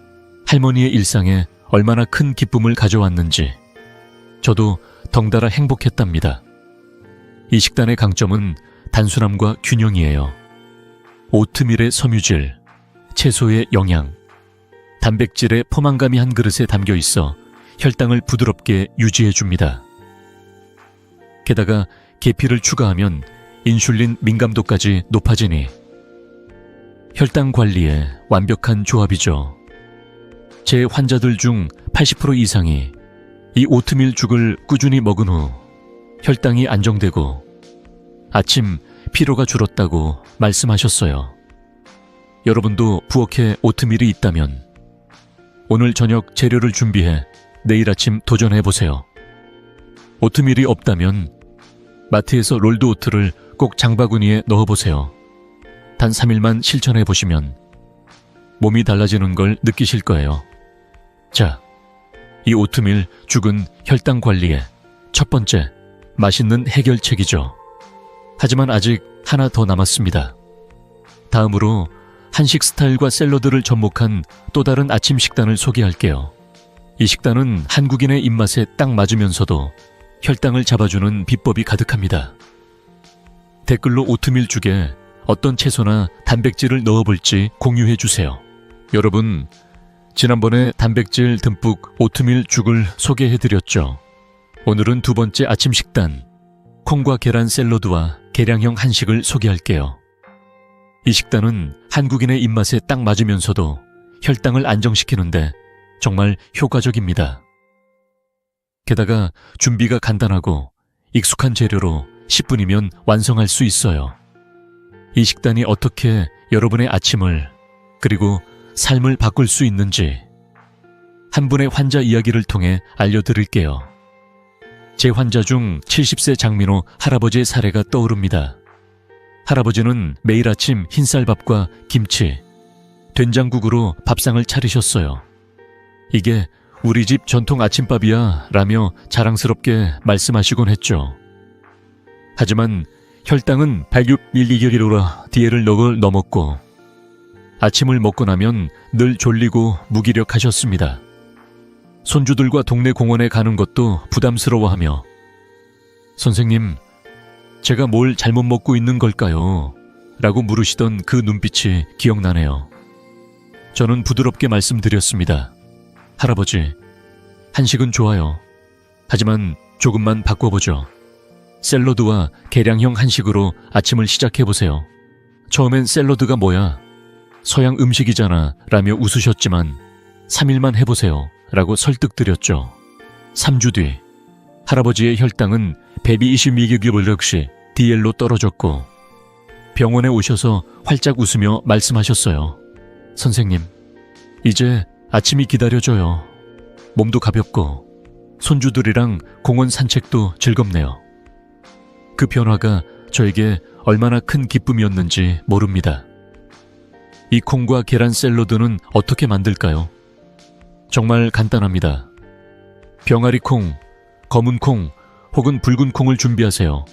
할머니의 일상에 얼마나 큰 기쁨을 가져왔는지 저도 덩달아 행복했답니다. 이 식단의 강점은 단순함과 균형이에요. 오트밀의 섬유질, 채소의 영양, 단백질의 포만감이 한 그릇에 담겨 있어 혈당을 부드럽게 유지해줍니다. 게다가 계피를 추가하면 인슐린 민감도까지 높아지니 혈당 관리에 완벽한 조합이죠. 제 환자들 중 80% 이상이 이 오트밀 죽을 꾸준히 먹은 후 혈당이 안정되고 아침 피로가 줄었다고 말씀하셨어요. 여러분도 부엌에 오트밀이 있다면 오늘 저녁 재료를 준비해 내일 아침 도전해보세요. 오트밀이 없다면 마트에서 롤드 오트를 꼭 장바구니에 넣어보세요. 단 3일만 실천해보시면 몸이 달라지는 걸 느끼실 거예요. 자, 이 오트밀 죽은 혈당 관리의 첫 번째 맛있는 해결책이죠. 하지만 아직 하나 더 남았습니다. 다음으로 한식 스타일과 샐러드를 접목한 또 다른 아침 식단을 소개할게요. 이 식단은 한국인의 입맛에 딱 맞으면서도 혈당을 잡아주는 비법이 가득합니다. 댓글로 오트밀 죽에 어떤 채소나 단백질을 넣어볼지 공유해주세요. 여러분, 지난번에 단백질 듬뿍 오트밀 죽을 소개해드렸죠. 오늘은 두 번째 아침 식단, 콩과 계란 샐러드와 계량형 한식을 소개할게요. 이 식단은 한국인의 입맛에 딱 맞으면서도 혈당을 안정시키는데 정말 효과적입니다. 게다가 준비가 간단하고 익숙한 재료로 10분이면 완성할 수 있어요. 이 식단이 어떻게 여러분의 아침을 그리고 삶을 바꿀 수 있는지 한 분의 환자 이야기를 통해 알려드릴게요. 제 환자 중 70세 장민호 할아버지의 사례가 떠오릅니다. 할아버지는 매일 아침 흰쌀밥과 김치, 된장국으로 밥상을 차리셨어요. 이게 우리 집 전통 아침밥이야 라며 자랑스럽게 말씀하시곤 했죠. 하지만 혈당은 106mg라 DL을 넘었고 아침을 먹고 나면 늘 졸리고 무기력하셨습니다. 손주들과 동네 공원에 가는 것도 부담스러워하며 선생님, 제가 뭘 잘못 먹고 있는 걸까요? 라고 물으시던 그 눈빛이 기억나네요. 저는 부드럽게 말씀드렸습니다. 할아버지, 한식은 좋아요. 하지만 조금만 바꿔보죠. 샐러드와 계량형 한식으로 아침을 시작해보세요. 처음엔 샐러드가 뭐야? 서양 음식이잖아 라며 웃으셨지만 3일만 해보세요 라고 설득드렸죠. 3주 뒤 할아버지의 혈당은 120mg 역시 DL로 떨어졌고 병원에 오셔서 활짝 웃으며 말씀하셨어요. 선생님, 이제 아침이 기다려져요. 몸도 가볍고 손주들이랑 공원 산책도 즐겁네요. 그 변화가 저에게 얼마나 큰 기쁨이었는지 모릅니다. 이 콩과 계란 샐러드는 어떻게 만들까요? 정말 간단합니다. 병아리 콩, 검은 콩 혹은 붉은 콩을 준비하세요.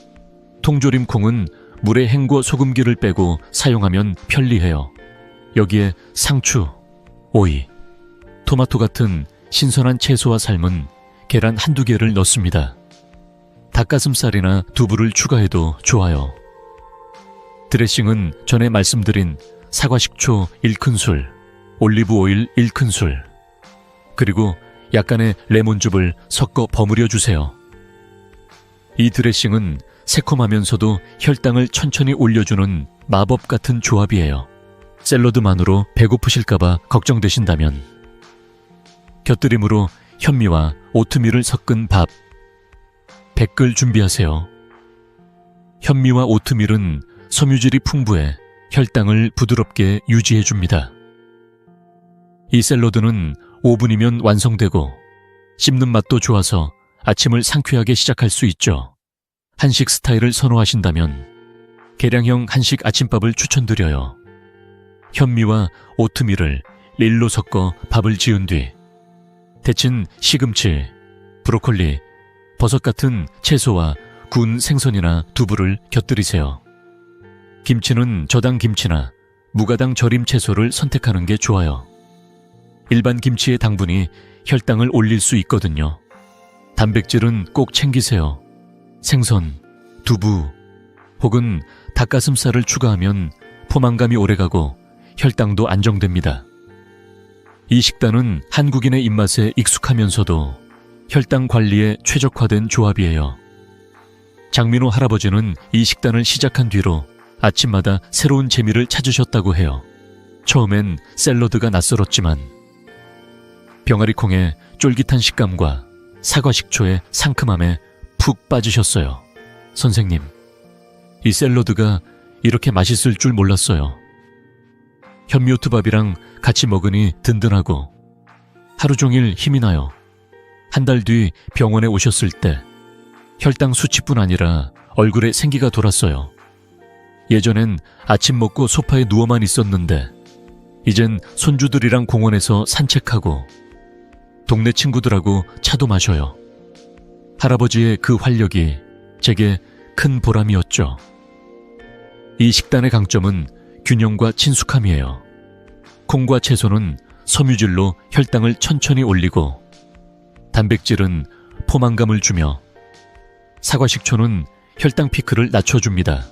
통조림 콩은 물에 헹궈 소금기를 빼고 사용하면 편리해요. 여기에 상추, 오이, 토마토 같은 신선한 채소와 삶은 계란 한두 개를 넣습니다. 닭가슴살이나 두부를 추가해도 좋아요. 드레싱은 전에 말씀드린 사과식초 1큰술, 올리브 오일 1큰술, 그리고 약간의 레몬즙을 섞어 버무려 주세요. 이 드레싱은 새콤하면서도 혈당을 천천히 올려주는 마법 같은 조합이에요. 샐러드만으로 배고프실까봐 걱정되신다면 곁들임으로 현미와 오트밀을 섞은 밥 100글 준비하세요. 현미와 오트밀은 섬유질이 풍부해 혈당을 부드럽게 유지해줍니다. 이 샐러드는 5분이면 완성되고 씹는 맛도 좋아서 아침을 상쾌하게 시작할 수 있죠. 한식 스타일을 선호하신다면 계량형 한식 아침밥을 추천드려요. 현미와 오트밀을 릴로 섞어 밥을 지은 뒤 데친 시금치, 브로콜리, 버섯 같은 채소와 구운 생선이나 두부를 곁들이세요. 김치는 저당 김치나 무가당 절임 채소를 선택하는 게 좋아요. 일반 김치의 당분이 혈당을 올릴 수 있거든요. 단백질은 꼭 챙기세요. 생선, 두부 혹은 닭가슴살을 추가하면 포만감이 오래가고 혈당도 안정됩니다. 이 식단은 한국인의 입맛에 익숙하면서도 혈당 관리에 최적화된 조합이에요. 장민호 할아버지는 이 식단을 시작한 뒤로 아침마다 새로운 재미를 찾으셨다고 해요. 처음엔 샐러드가 낯설었지만 병아리콩의 쫄깃한 식감과 사과식초의 상큼함에 푹 빠지셨어요. 선생님, 이 샐러드가 이렇게 맛있을 줄 몰랐어요. 현미오트밥이랑 같이 먹으니 든든하고 하루 종일 힘이 나요. 한 달 뒤 병원에 오셨을 때 혈당 수치뿐 아니라 얼굴에 생기가 돌았어요. 예전엔 아침 먹고 소파에 누워만 있었는데 이젠 손주들이랑 공원에서 산책하고 동네 친구들하고 차도 마셔요. 할아버지의 그 활력이 제게 큰 보람이었죠. 이 식단의 강점은 균형과 친숙함이에요. 콩과 채소는 섬유질로 혈당을 천천히 올리고 단백질은 포만감을 주며 사과식초는 혈당 피크를 낮춰줍니다.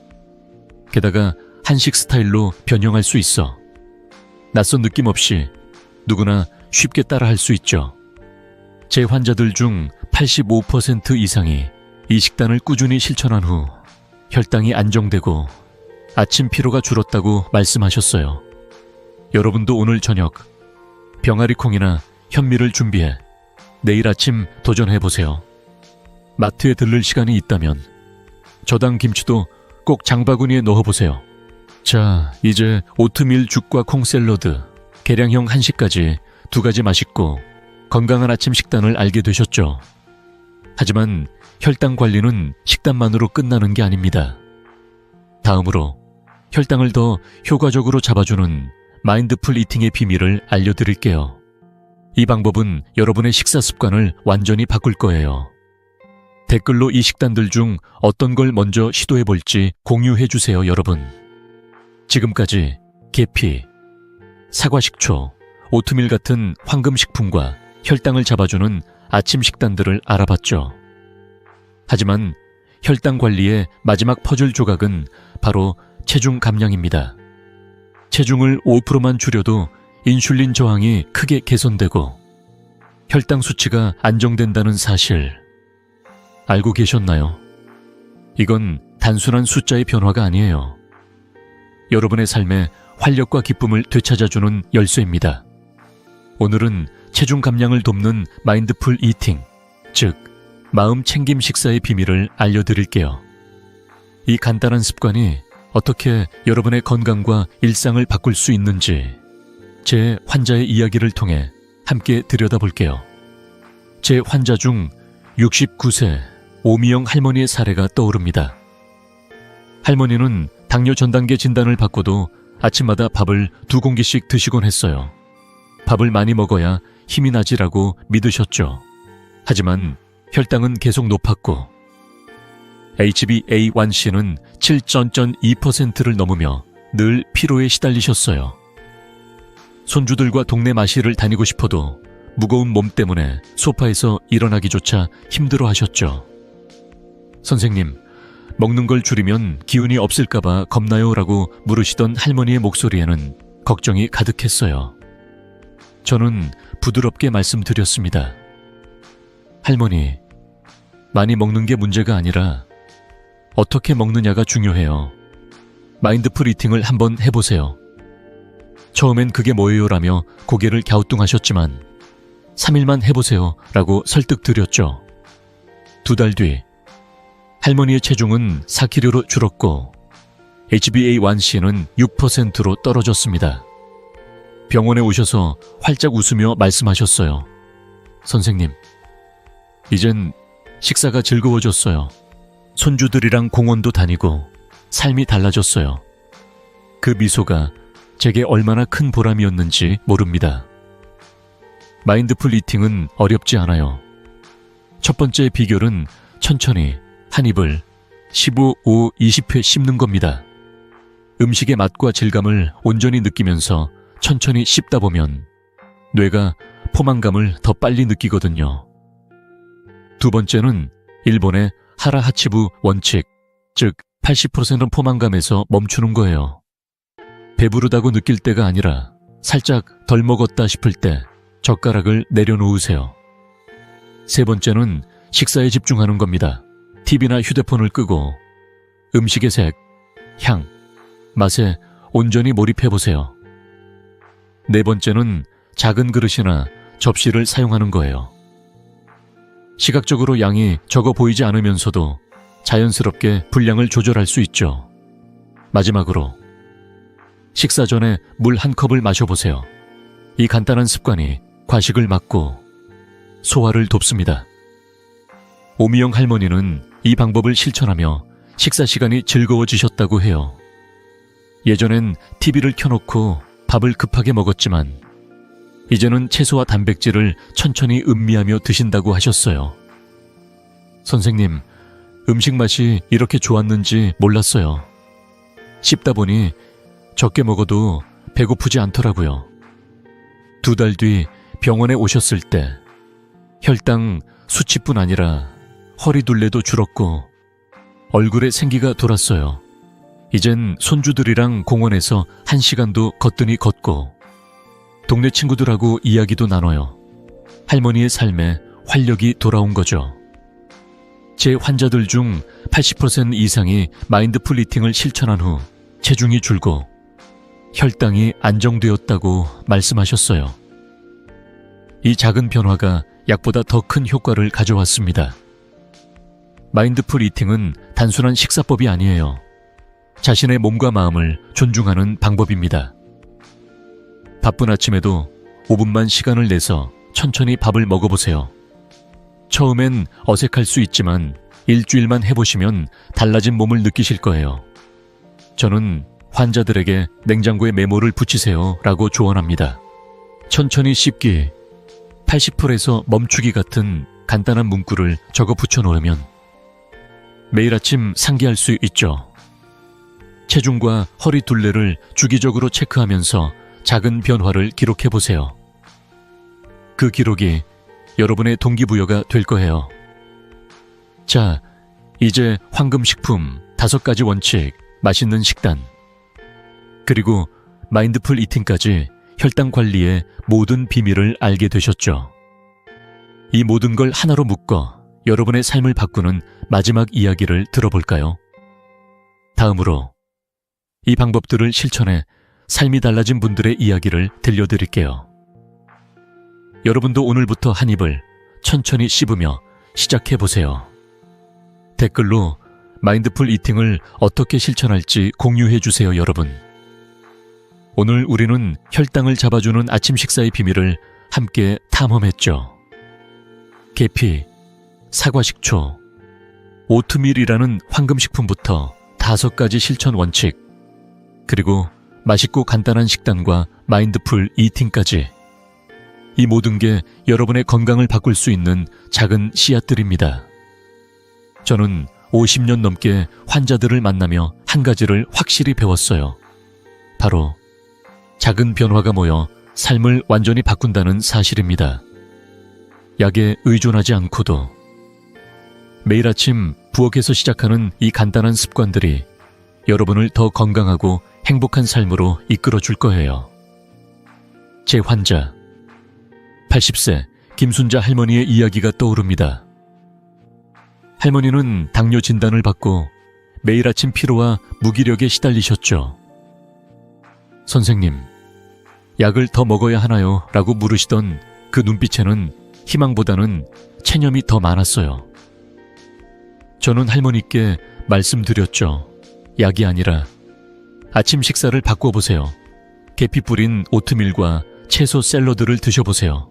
게다가 한식 스타일로 변형할 수 있어 낯선 느낌 없이 누구나 쉽게 따라할 수 있죠. 제 환자들 중 85% 이상이 이 식단을 꾸준히 실천한 후 혈당이 안정되고 아침 피로가 줄었다고 말씀하셨어요. 여러분도 오늘 저녁 병아리콩이나 현미를 준비해 내일 아침 도전해보세요. 마트에 들를 시간이 있다면 저당 김치도 꼭 장바구니에 넣어보세요. 자, 이제 오트밀 죽과 콩 샐러드, 계량형 한식까지 2가지 맛있고 건강한 아침 식단을 알게 되셨죠. 하지만 혈당 관리는 식단만으로 끝나는 게 아닙니다. 다음으로 혈당을 더 효과적으로 잡아주는 마인드풀 이팅의 비밀을 알려드릴게요. 이 방법은 여러분의 식사 습관을 완전히 바꿀 거예요. 댓글로 이 식단들 중 어떤 걸 먼저 시도해볼지 공유해주세요, 여러분. 지금까지 계피, 사과식초, 오트밀 같은 황금식품과 혈당을 잡아주는 아침 식단들을 알아봤죠. 하지만 혈당 관리의 마지막 퍼즐 조각은 바로 체중 감량입니다. 체중을 5%만 줄여도 인슐린 저항이 크게 개선되고 혈당 수치가 안정된다는 사실 알고 계셨나요? 이건 단순한 숫자의 변화가 아니에요. 여러분의 삶에 활력과 기쁨을 되찾아주는 열쇠입니다. 오늘은 체중 감량을 돕는 마인드풀 이팅, 즉 마음 챙김 식사의 비밀을 알려드릴게요. 이 간단한 습관이 어떻게 여러분의 건강과 일상을 바꿀 수 있는지 제 환자의 이야기를 통해 함께 들여다볼게요. 제 환자 중 69세 오미영 할머니의 사례가 떠오릅니다. 할머니는 당뇨 전단계 진단을 받고도 아침마다 밥을 2공기씩 드시곤 했어요. 밥을 많이 먹어야 힘이 나지라고 믿으셨죠. 하지만 혈당은 계속 높았고 HbA1c는 7.2%를 넘으며 늘 피로에 시달리셨어요. 손주들과 동네 마실을 다니고 싶어도 무거운 몸 때문에 소파에서 일어나기조차 힘들어하셨죠. 선생님, 먹는 걸 줄이면 기운이 없을까봐 겁나요? 라고 물으시던 할머니의 목소리에는 걱정이 가득했어요. 저는 부드럽게 말씀드렸습니다. 할머니, 많이 먹는 게 문제가 아니라 어떻게 먹느냐가 중요해요. 마인드풀 이팅을 한번 해보세요. 처음엔 그게 뭐예요? 라며 고개를 갸우뚱하셨지만 3일만 해보세요 라고 설득드렸죠. 2달 뒤 할머니의 체중은 4kg로 줄었고 HbA1c는 6%로 떨어졌습니다. 병원에 오셔서 활짝 웃으며 말씀하셨어요. 선생님, 이젠 식사가 즐거워졌어요. 손주들이랑 공원도 다니고 삶이 달라졌어요. 그 미소가 제게 얼마나 큰 보람이었는지 모릅니다. 마인드풀 이팅은 어렵지 않아요. 첫 번째 비결은 천천히 한 입을 15, 5, 20회 씹는 겁니다. 음식의 맛과 질감을 온전히 느끼면서 천천히 씹다 보면 뇌가 포만감을 더 빨리 느끼거든요. 2번째는 일본의 하라하치부 원칙, 즉 80%는 포만감에서 멈추는 거예요. 배부르다고 느낄 때가 아니라 살짝 덜 먹었다 싶을 때 젓가락을 내려놓으세요. 3번째는 식사에 집중하는 겁니다. TV나 휴대폰을 끄고 음식의 색, 향, 맛에 온전히 몰입해보세요. 4번째는 작은 그릇이나 접시를 사용하는 거예요. 시각적으로 양이 적어 보이지 않으면서도 자연스럽게 분량을 조절할 수 있죠. 마지막으로 식사 전에 물 한 컵을 마셔보세요. 이 간단한 습관이 과식을 막고 소화를 돕습니다. 오미영 할머니는 이 방법을 실천하며 식사 시간이 즐거워지셨다고 해요. 예전엔 TV를 켜놓고 밥을 급하게 먹었지만 이제는 채소와 단백질을 천천히 음미하며 드신다고 하셨어요. 선생님, 음식 맛이 이렇게 좋았는지 몰랐어요. 씹다 보니 적게 먹어도 배고프지 않더라고요. 2달 뒤 병원에 오셨을 때 혈당 수치뿐 아니라 허리둘레도 줄었고 얼굴에 생기가 돌았어요. 이젠 손주들이랑 공원에서 1시간도 거뜬히 걷고 동네 친구들하고 이야기도 나눠요. 할머니의 삶에 활력이 돌아온 거죠. 제 환자들 중 80% 이상이 마인드풀 이팅을 실천한 후 체중이 줄고 혈당이 안정되었다고 말씀하셨어요. 이 작은 변화가 약보다 더 큰 효과를 가져왔습니다. 마인드풀 이팅은 단순한 식사법이 아니에요. 자신의 몸과 마음을 존중하는 방법입니다. 바쁜 아침에도 5분만 시간을 내서 천천히 밥을 먹어보세요. 처음엔 어색할 수 있지만 일주일만 해보시면 달라진 몸을 느끼실 거예요. 저는 환자들에게 냉장고에 메모를 붙이세요 라고 조언합니다. 천천히 씹기, 80%에서 멈추기 같은 간단한 문구를 적어 붙여놓으면 매일 아침 상기할 수 있죠. 체중과 허리 둘레를 주기적으로 체크하면서 작은 변화를 기록해보세요. 그 기록이 여러분의 동기부여가 될 거예요. 자, 이제 황금식품 5가지 원칙, 맛있는 식단, 그리고 마인드풀 이팅까지 혈당 관리의 모든 비밀을 알게 되셨죠. 이 모든 걸 하나로 묶어 여러분의 삶을 바꾸는 마지막 이야기를 들어볼까요? 다음으로 이 방법들을 실천해 삶이 달라진 분들의 이야기를 들려드릴게요. 여러분도 오늘부터 한 입을 천천히 씹으며 시작해보세요. 댓글로 마인드풀 이팅을 어떻게 실천할지 공유해주세요, 여러분. 오늘 우리는 혈당을 잡아주는 아침 식사의 비밀을 함께 탐험했죠. 계피, 사과식초, 오트밀이라는 황금식품부터 5가지 실천 원칙, 그리고 맛있고 간단한 식단과 마인드풀 이팅까지, 이 모든 게 여러분의 건강을 바꿀 수 있는 작은 씨앗들입니다. 저는 50년 넘게 환자들을 만나며 한 가지를 확실히 배웠어요. 바로 작은 변화가 모여 삶을 완전히 바꾼다는 사실입니다. 약에 의존하지 않고도 매일 아침 부엌에서 시작하는 이 간단한 습관들이 여러분을 더 건강하고 행복한 삶으로 이끌어 줄 거예요. 제 환자 80세 김순자 할머니의 이야기가 떠오릅니다. 할머니는 당뇨 진단을 받고 매일 아침 피로와 무기력에 시달리셨죠. 선생님, 약을 더 먹어야 하나요? 라고 물으시던 그 눈빛에는 희망보다는 체념이 더 많았어요. 저는 할머니께 말씀드렸죠. 약이 아니라 아침 식사를 바꿔보세요. 계피 뿌린 오트밀과 채소 샐러드를 드셔보세요.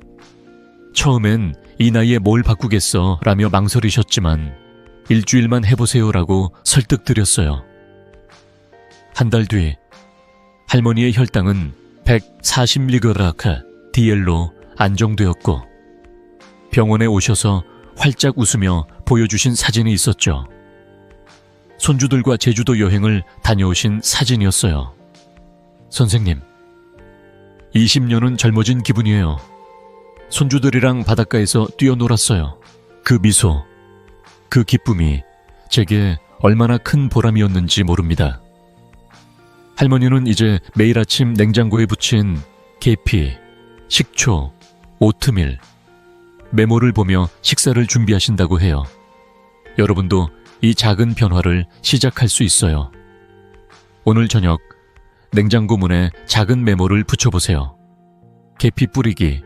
처음엔 이 나이에 뭘 바꾸겠어 라며 망설이셨지만 일주일만 해보세요 라고 설득드렸어요. 한 달 뒤 할머니의 혈당은 140mg DL로 안정되었고 병원에 오셔서 활짝 웃으며 보여주신 사진이 있었죠. 손주들과 제주도 여행을 다녀오신 사진이었어요. 선생님, 20년은 젊어진 기분이에요. 손주들이랑 바닷가에서 뛰어놀았어요. 그 미소, 그 기쁨이 제게 얼마나 큰 보람이었는지 모릅니다. 할머니는 이제 매일 아침 냉장고에 붙인 계피, 식초, 오트밀, 메모를 보며 식사를 준비하신다고 해요. 여러분도 이 작은 변화를 시작할 수 있어요. 오늘 저녁 냉장고 문에 작은 메모를 붙여보세요. 계피 뿌리기,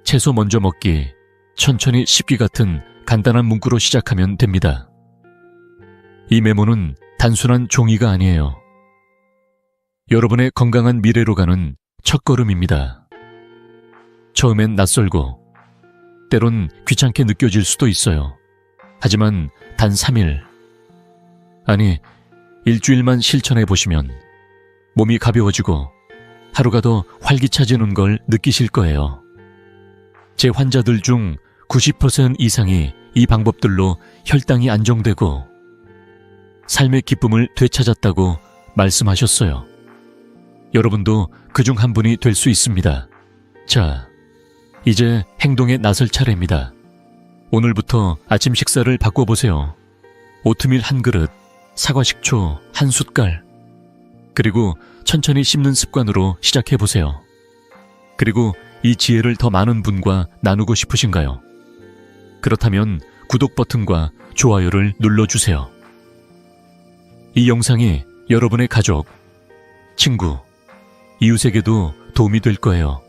채소 먼저 먹기, 천천히 씹기 같은 간단한 문구로 시작하면 됩니다. 이 메모는 단순한 종이가 아니에요. 여러분의 건강한 미래로 가는 첫걸음입니다. 처음엔 낯설고 때론 귀찮게 느껴질 수도 있어요. 하지만 단 3일, 아니 일주일만 실천해 보시면 몸이 가벼워지고 하루가 더 활기차지는 걸 느끼실 거예요. 제 환자들 중 90% 이상이 이 방법들로 혈당이 안정되고 삶의 기쁨을 되찾았다고 말씀하셨어요. 여러분도 그중 한 분이 될 수 있습니다. 자, 이제 행동에 나설 차례입니다. 오늘부터 아침 식사를 바꿔보세요. 오트밀 한 그릇, 사과 식초 한 숟갈, 그리고 천천히 씹는 습관으로 시작해보세요. 그리고 이 지혜를 더 많은 분과 나누고 싶으신가요? 그렇다면 구독 버튼과 좋아요를 눌러주세요. 이 영상이 여러분의 가족, 친구, 이웃에게도 도움이 될 거예요.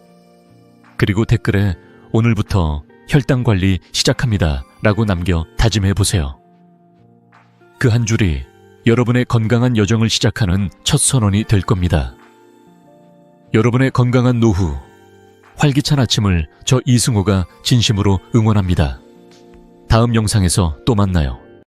그리고 댓글에 오늘부터 혈당 관리 시작합니다 라고 남겨 다짐해 보세요. 그 한 줄이 여러분의 건강한 여정을 시작하는 첫 선언이 될 겁니다. 여러분의 건강한 노후, 활기찬 아침을 저 이승호가 진심으로 응원합니다. 다음 영상에서 또 만나요.